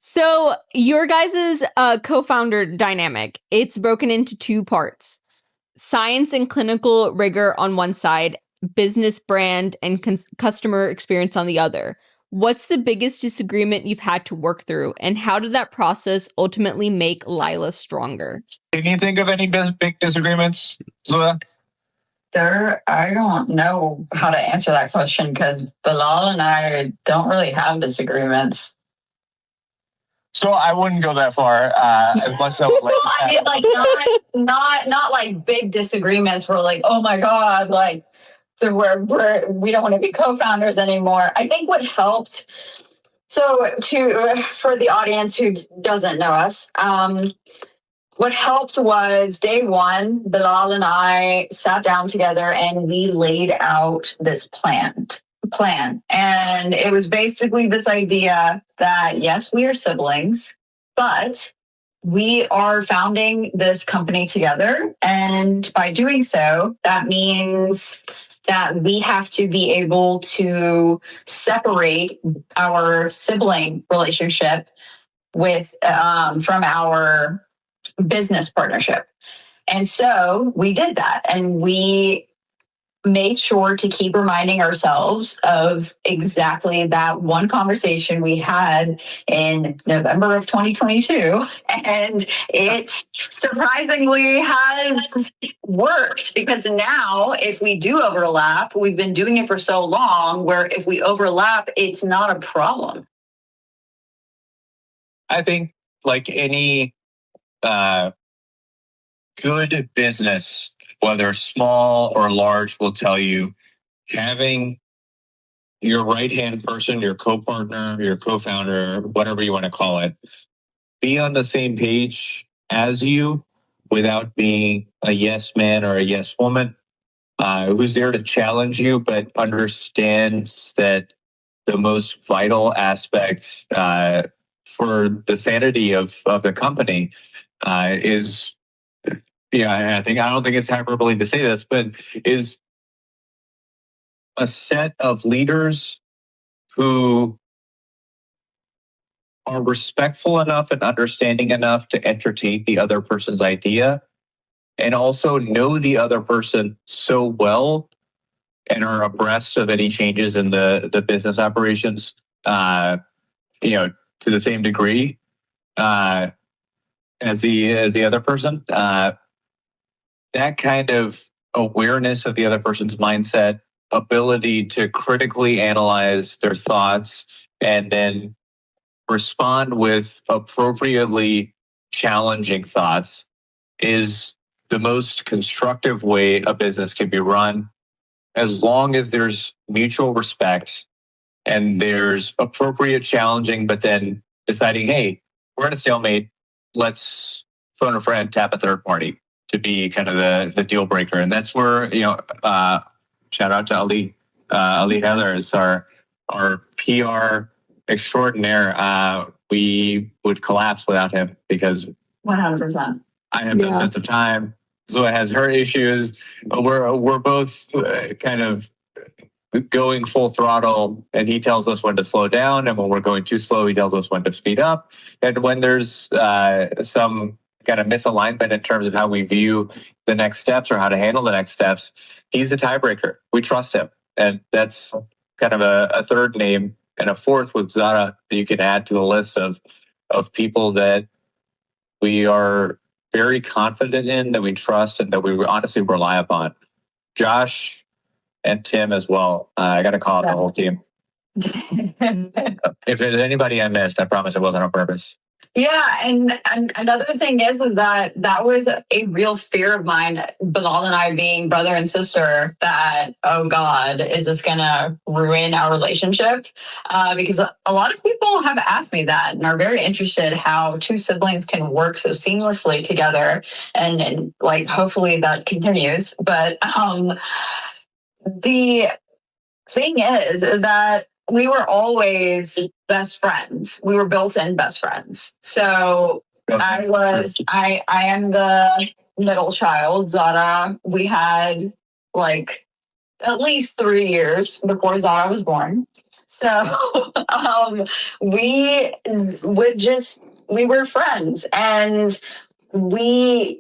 So your guys' co-founder dynamic, it's broken into two parts. Science and clinical rigor on one side, business brand and customer experience on the other. What's the biggest disagreement you've had to work through, and how did that process ultimately make Lylah stronger? Can you think of any big disagreements, Zoya? I don't know how to answer that question because Bilal and I don't really have disagreements. So I wouldn't go that far as much as I would like. Well, I mean, like not like big disagreements where like, oh my god, like we don't want to be co-founders anymore. I think what helped. So for the audience who doesn't know us, what helped was day one, Bilal and I sat down together and we laid out this plan. And it was basically this idea that, yes, we are siblings, but we are founding this company together. And by doing so, that means that we have to be able to separate our sibling relationship from our business partnership. And so we did that, and we made sure to keep reminding ourselves of exactly that one conversation we had in November of 2022. And it surprisingly has worked, because now if we do overlap, we've been doing it for so long where if we overlap, it's not a problem. I think like any good business, whether small or large, will tell you having your right-hand person, your co-partner, your co-founder, whatever you want to call it, be on the same page as you without being a yes man or a yes woman, who's there to challenge you, but understands that the most vital aspect for the sanity of the company is, I don't think it's hyperbole to say this, but is a set of leaders who are respectful enough and understanding enough to entertain the other person's idea, and also know the other person so well and are abreast of any changes in the business operations, to the same degree as the other person. That kind of awareness of the other person's mindset, ability to critically analyze their thoughts, and then respond with appropriately challenging thoughts is the most constructive way a business can be run, as long as there's mutual respect and there's appropriate challenging, but then deciding, hey, we're in a stalemate, let's phone a friend, tap a third party to be kind of the deal breaker. And that's where, shout out to Ali Heather, is our PR extraordinaire. We would collapse without him because 100%. I have no sense of time. Zoya has her issues. We're both kind of going full throttle, and he tells us when to slow down, and when we're going too slow, he tells us when to speed up. And when there's some kind of misalignment in terms of how we view the next steps or how to handle the next steps, he's the tiebreaker. We trust him, and that's kind of a third name. And a fourth with Zara that you can add to the list of people that we are very confident in, that we trust, and that we honestly rely upon. Josh and Tim as well. I got to call out the whole team. If there's anybody I missed, I promise it wasn't on purpose. Yeah, and another thing is that was a real fear of mine, Bilal and I being brother and sister, that, oh God, is this going to ruin our relationship? Because a lot of people have asked me that and are very interested how two siblings can work so seamlessly together, and like hopefully that continues. But the thing is that we were always best friends. We were built-in best friends. So I am the middle child. Zara, we had like at least 3 years before Zara was born. So we were friends, and our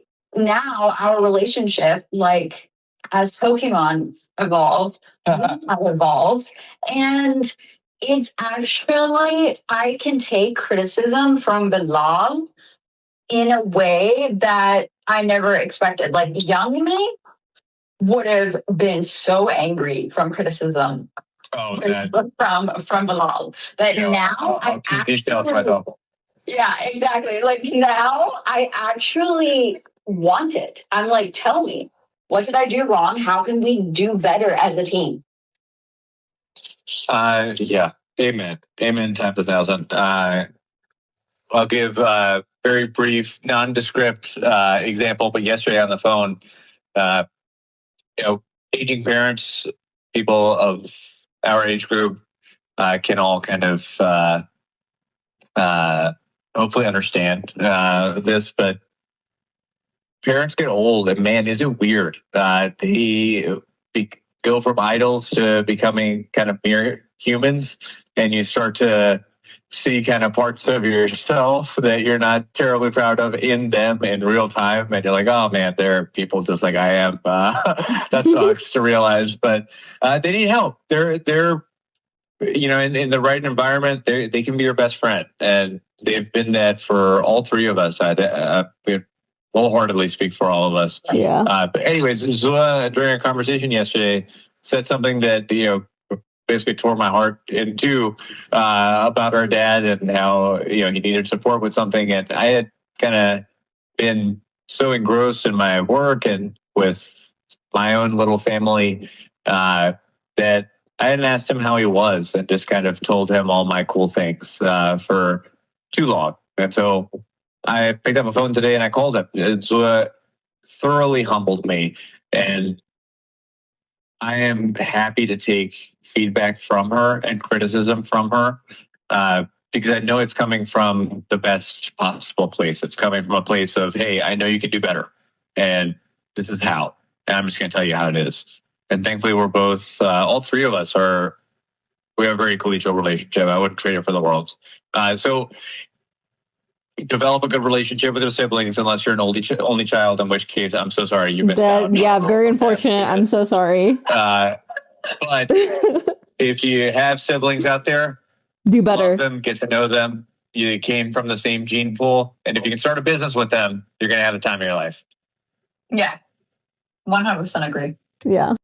relationship, like as Pokemon evolved, we have evolved, and it's actually, I can take criticism from Bilal in a way that I never expected. Like young me would have been so angry from criticism from Bilal. But now I actually, yeah, exactly. Like now I actually want it. I'm like, tell me, what did I do wrong? How can we do better as a team? Yeah. Amen. Amen times 1,000. I'll give a very brief, nondescript example. But yesterday on the phone, aging parents, people of our age group, can all kind of hopefully understand this. But parents get old, and man, is it weird? They go from idols to becoming kind of mere humans, and you start to see kind of parts of yourself that you're not terribly proud of in them in real time, and you're like, oh man, they're people just like I am. That sucks to realize, but they need help. They're in the right environment, they can be your best friend, and they've been that for all three of us. We wholeheartedly speak for all of us. Yeah. But anyways, Zoya, during our conversation yesterday, said something that basically tore my heart in two about our dad and how he needed support with something, and I had kind of been so engrossed in my work and with my own little family that I hadn't asked him how he was, and just kind of told him all my cool things for too long. And so I picked up a phone today and I called him. It's thoroughly humbled me, and I am happy to take feedback from her and criticism from her because I know it's coming from the best possible place. It's coming from a place of, hey, I know you can do better, and this is how. And I'm just going to tell you how it is. And thankfully, we're both, all three of us we have a very collegial relationship. I wouldn't trade it for the world. So develop a good relationship with your siblings, unless you're an only child, in which case, I'm so sorry you missed out. Yeah, very unfortunate. I'm so sorry. But if you have siblings out there, do better. Love them, get to know them. You came from the same gene pool. And if you can start a business with them, you're going to have the time of your life. Yeah, 100% agree. Yeah.